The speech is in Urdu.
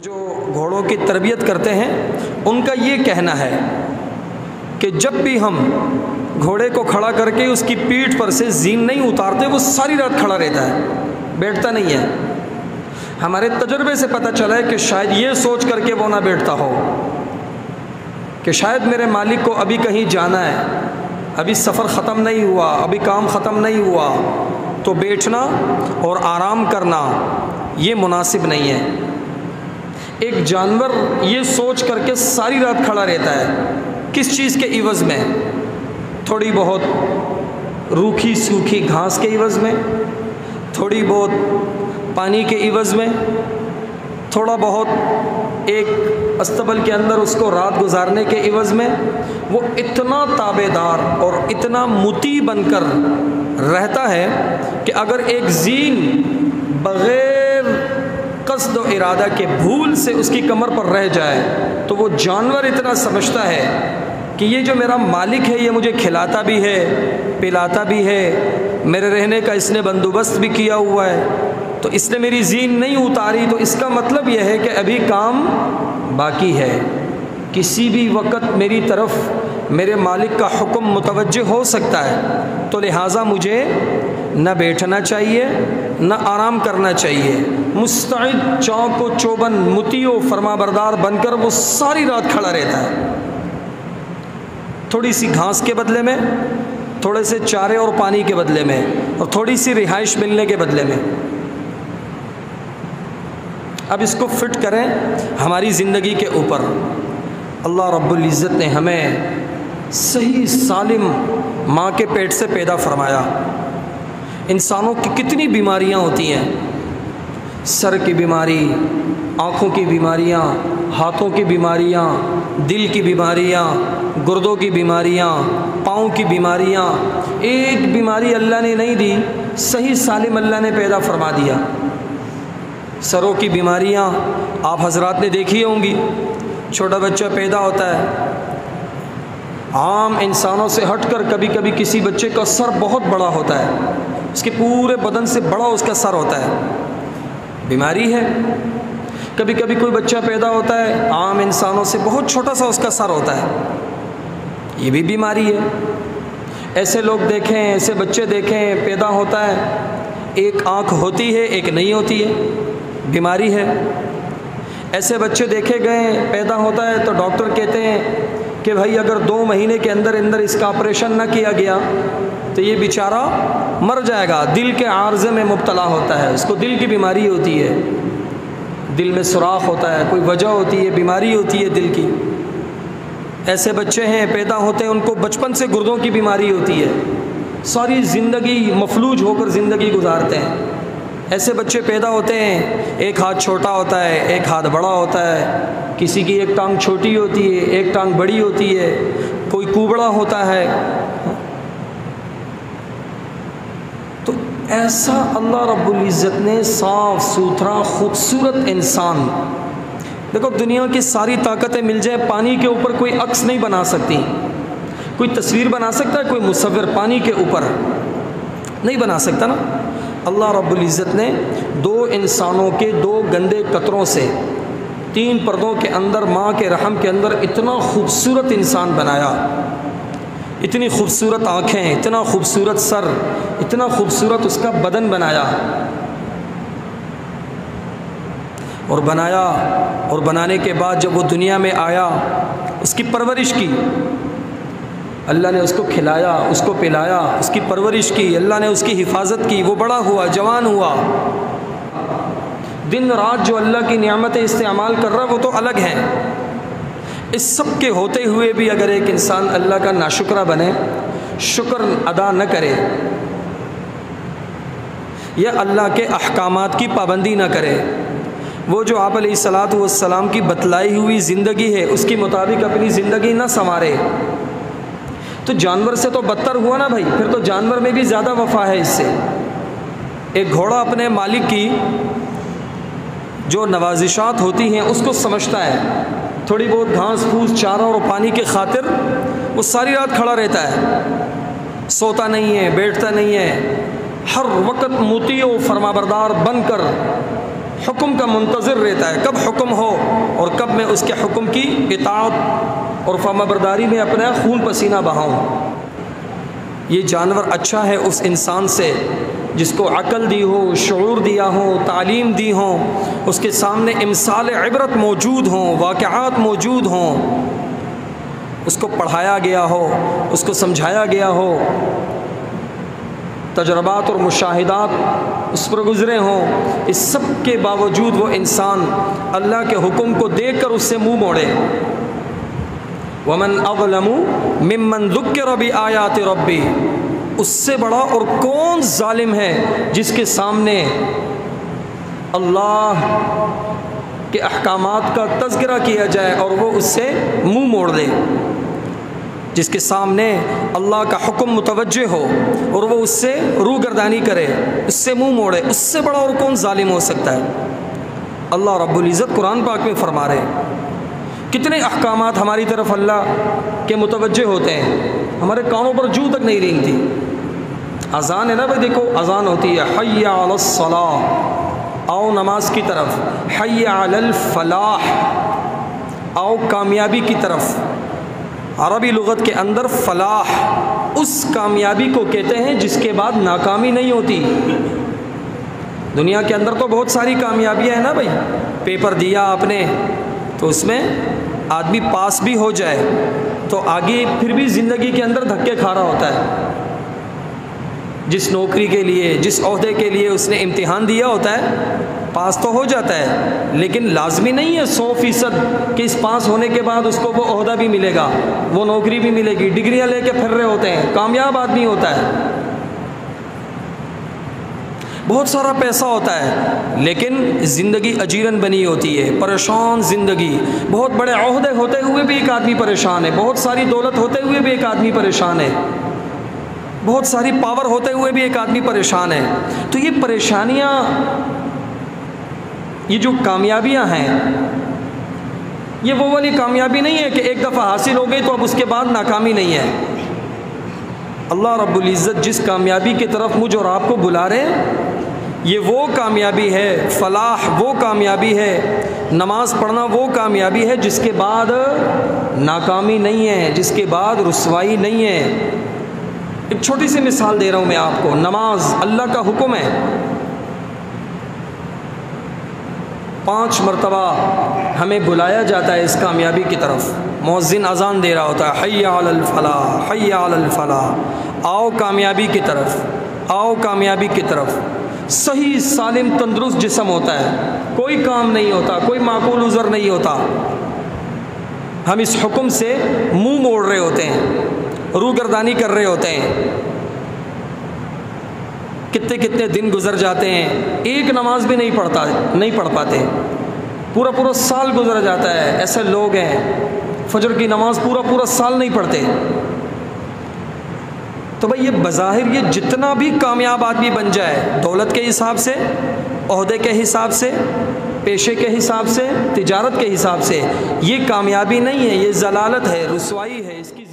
جو گھوڑوں کی تربیت کرتے ہیں ان کا یہ کہنا ہے کہ جب بھی ہم گھوڑے کو کھڑا کر کے اس کی پیٹھ پر سے زین نہیں اتارتے وہ ساری رات کھڑا رہتا ہے، بیٹھتا نہیں ہے۔ ہمارے تجربے سے پتہ چلا ہے کہ شاید یہ سوچ کر کے وہ نہ بیٹھتا ہو کہ شاید میرے مالک کو ابھی کہیں جانا ہے، ابھی سفر ختم نہیں ہوا، ابھی کام ختم نہیں ہوا، تو بیٹھنا اور آرام کرنا یہ مناسب نہیں ہے۔ ایک جانور یہ سوچ کر کے ساری رات کھڑا رہتا ہے، کس چیز کے عوض میں؟ تھوڑی بہت روکھی سوکھی گھاس کے عوض میں، تھوڑی بہت پانی کے عوض میں، تھوڑا بہت ایک استبل کے اندر اس کو رات گزارنے کے عوض میں۔ وہ اتنا تابع دار اور اتنا مطیع بن کر رہتا ہے کہ اگر ایک زین بغیر قصد و ارادہ کے بھول سے اس کی کمر پر رہ جائے تو وہ جانور اتنا سمجھتا ہے کہ یہ جو میرا مالک ہے یہ مجھے کھلاتا بھی ہے، پلاتا بھی ہے، میرے رہنے کا اس نے بندوبست بھی کیا ہوا ہے، تو اس نے میری زین نہیں اتاری تو اس کا مطلب یہ ہے کہ ابھی کام باقی ہے، کسی بھی وقت میری طرف میرے مالک کا حکم متوجہ ہو سکتا ہے، تو لہٰذا مجھے نہ بیٹھنا چاہیے نہ آرام کرنا چاہیے۔ مستعد، چاق و چوبن، مطیع و فرما بردار بن کر وہ ساری رات کھڑا رہتا ہے، تھوڑی سی گھاس کے بدلے میں، تھوڑے سے چارے اور پانی کے بدلے میں، اور تھوڑی سی رہائش ملنے کے بدلے میں۔ اب اس کو فٹ کریں ہماری زندگی کے اوپر۔ اللہ رب العزت نے ہمیں صحیح سالم ماں کے پیٹ سے پیدا فرمایا۔ انسانوں کی کتنی بیماریاں ہوتی ہیں، سر کی بیماری، آنکھوں کی بیماریاں، ہاتھوں کی بیماریاں، دل کی بیماریاں، گردوں کی بیماریاں، پاؤں کی بیماریاں۔ ایک بیماری اللہ نے نہیں دی، صحیح سالم اللہ نے پیدا فرما دیا۔ سروں کی بیماریاں آپ حضرات نے دیکھی ہوں گی، چھوٹا بچہ پیدا ہوتا ہے، عام انسانوں سے ہٹ کر کبھی کبھی کسی بچے کا سر بہت بڑا ہوتا ہے، اس کے پورے بدن سے بڑا اس کا سر ہوتا ہے، بیماری ہے۔ کبھی کبھی کوئی بچہ پیدا ہوتا ہے، عام انسانوں سے بہت چھوٹا سا اس کا سر ہوتا ہے، یہ بھی بیماری ہے۔ ایسے لوگ دیکھیں، ایسے بچے دیکھیں، پیدا ہوتا ہے، ایک آنکھ ہوتی ہے ایک نہیں ہوتی ہے، بیماری ہے۔ ایسے بچے دیکھے گئے، پیدا ہوتا ہے تو ڈاکٹر کہتے ہیں کہ بھائی اگر 2 مہینے کے اندر اندر اس کا آپریشن نہ کیا گیا تو یہ بیچارہ مر جائے گا، دل کے عارضے میں مبتلا ہوتا ہے، اس کو دل کی بیماری ہوتی ہے، دل میں سوراخ ہوتا ہے، کوئی وجہ ہوتی ہے، بیماری ہوتی ہے دل کی۔ ایسے بچے ہیں پیدا ہوتے ہیں، ان کو بچپن سے گردوں کی بیماری ہوتی ہے، ساری زندگی مفلوج ہو کر زندگی گزارتے ہیں۔ ایسے بچے پیدا ہوتے ہیں، ایک ہاتھ چھوٹا ہوتا ہے ایک ہاتھ بڑا ہوتا ہے، کسی کی ایک ٹانگ چھوٹی ہوتی ہے ایک ٹانگ بڑی ہوتی ہے، کوئی کوبڑا ہوتا ہے۔ تو ایسا اللہ رب العزت نے صاف ستھرا خوبصورت انسان، دیکھو دنیا کی ساری طاقتیں مل جائیں، پانی کے اوپر کوئی عکس نہیں بنا سکتی۔ کوئی تصویر بنا سکتا ہے کوئی مصور پانی کے اوپر؟ نہیں بنا سکتا نا۔ اللہ رب العزت نے 2 انسانوں کے 2 گندے قطروں سے 3 پردوں کے اندر ماں کے رحم کے اندر اتنا خوبصورت انسان بنایا، اتنی خوبصورت آنکھیں، اتنا خوبصورت سر، اتنا خوبصورت اس کا بدن بنایا، اور بنانے کے بعد جب وہ دنیا میں آیا اس کی پرورش کی، اللہ نے اس کو کھلایا، اس کو پلایا، اس کی پرورش کی، اللہ نے اس کی حفاظت کی، وہ بڑا ہوا، جوان ہوا۔ دن رات جو اللہ کی نعمتیں استعمال کر رہا ہے وہ تو الگ ہیں۔ اس سب کے ہوتے ہوئے بھی اگر ایک انسان اللہ کا ناشکرہ بنے، شکر ادا نہ کرے، یا اللہ کے احکامات کی پابندی نہ کرے، وہ جو آپ علیہ الصلاۃ والسلام کی بتلائی ہوئی زندگی ہے اس کے مطابق اپنی زندگی نہ سنوارے، تو جانور سے تو بدتر ہوا نا بھائی، پھر تو جانور میں بھی زیادہ وفا ہے اس سے۔ ایک گھوڑا اپنے مالک کی جو نوازشات ہوتی ہیں اس کو سمجھتا ہے، تھوڑی بہت گھاس پھوس چارہ اور پانی کے خاطر وہ ساری رات کھڑا رہتا ہے، سوتا نہیں ہے، بیٹھتا نہیں ہے، ہر وقت مطیع و فرما بردار بن کر حکم کا منتظر رہتا ہے، کب حکم ہو اور کب میں اس کے حکم کی اطاعت اور فرمانبرداری میں اپنا خون پسینہ بہاؤں۔ یہ جانور اچھا ہے اس انسان سے جس کو عقل دی ہو، شعور دیا ہو، تعلیم دی ہو، اس کے سامنے امثال عبرت موجود ہوں، واقعات موجود ہوں، اس کو پڑھایا گیا ہو، اس کو سمجھایا گیا ہو، تجربات اور مشاہدات اس پر گزرے ہوں، اس سب کے باوجود وہ انسان اللہ کے حکم کو دیکھ کر اس سے منہ موڑے۔ وَمَنْ أَظْلَمُ مِمَّنْ ذُكِّرَ بِآيَاتِ رَبِّهِ، اس سے بڑا اور کون ظالم ہے جس کے سامنے اللہ کے احکامات کا تذکرہ کیا جائے اور وہ اس سے منہ موڑ دے، جس کے سامنے اللہ کا حکم متوجہ ہو اور وہ اس سے روگردانی کرے، اس سے منہ موڑے، اس سے بڑا اور کون ظالم ہو سکتا ہے؟ اللہ رب العزت قرآن پاک میں فرما رہے ہیں کتنے احکامات ہماری طرف اللہ کے متوجہ ہوتے ہیں، ہمارے کانوں پر جوں تک نہیں رینگتی۔ اذان ہے نا بھائی، دیکھو اذان ہوتی ہے، حی علی الصلاۃ، آؤ نماز کی طرف، حی علی الفلاح، آؤ کامیابی کی طرف۔ عربی لغت کے اندر فلاح اس کامیابی کو کہتے ہیں جس کے بعد ناکامی نہیں ہوتی۔ دنیا کے اندر تو بہت ساری کامیابیاں ہیں نا بھائی، پیپر دیا آپ نے تو اس میں آدمی پاس بھی ہو جائے تو آگے پھر بھی زندگی کے اندر دھکے کھا رہا ہوتا ہے۔ جس نوکری کے لیے، جس عہدے کے لیے اس نے امتحان دیا ہوتا ہے پاس تو ہو جاتا ہے، لیکن لازمی نہیں ہے 100% کہ اس پاس ہونے کے بعد اس کو وہ عہدہ بھی ملے گا، وہ نوکری بھی ملے گی۔ ڈگریاں لے کے پھر رہے ہوتے ہیں، کامیاب آدمی ہوتا ہے، بہت سارا پیسہ ہوتا ہے، لیکن زندگی اجیرن بنی ہوتی ہے، پریشان زندگی۔ بہت بڑے عہدے ہوتے ہوئے بھی ایک آدمی پریشان ہے، بہت ساری دولت ہوتے ہوئے بھی ایک آدمی پریشان ہے، بہت ساری پاور ہوتے ہوئے بھی ایک آدمی پریشان ہے۔ تو یہ پریشانیاں، یہ جو کامیابیاں ہیں، یہ وہ والی کامیابی نہیں ہے کہ ایک دفعہ حاصل ہو گئی تو اب اس کے بعد ناکامی نہیں ہے۔ اللہ رب العزت جس کامیابی کی طرف مجھ اور آپ کو بلا رہے ہیں، یہ وہ کامیابی ہے، فلاح وہ کامیابی ہے، نماز پڑھنا وہ کامیابی ہے جس کے بعد ناکامی نہیں ہے، جس کے بعد رسوائی نہیں ہے۔ ایک چھوٹی سی مثال دے رہا ہوں میں آپ کو، نماز اللہ کا حکم ہے، 5 مرتبہ ہمیں بلایا جاتا ہے اس کامیابی کی طرف۔ مؤذن اذان دے رہا ہوتا ہے، حی علی الفلاح، حی علی الفلاح، آؤ کامیابی کی طرف، آؤ کامیابی کی طرف۔ صحیح سالم تندرست جسم ہوتا ہے، کوئی کام نہیں ہوتا، کوئی معقول عذر نہیں ہوتا، ہم اس حکم سے منہ موڑ رہے ہوتے ہیں، روگردانی کر رہے ہوتے ہیں۔ کتنے دن گزر جاتے ہیں، ایک نماز بھی نہیں پڑھ پاتے، پورا سال گزر جاتا ہے۔ ایسے لوگ ہیں فجر کی نماز پورا سال نہیں پڑھتے۔ تو بھائی یہ بظاہر یہ جتنا بھی کامیاب آدمی بن جائے، دولت کے حساب سے، عہدے کے حساب سے، پیشے کے حساب سے، تجارت کے حساب سے، یہ کامیابی نہیں ہے، یہ ضلالت ہے، رسوائی ہے، اس کی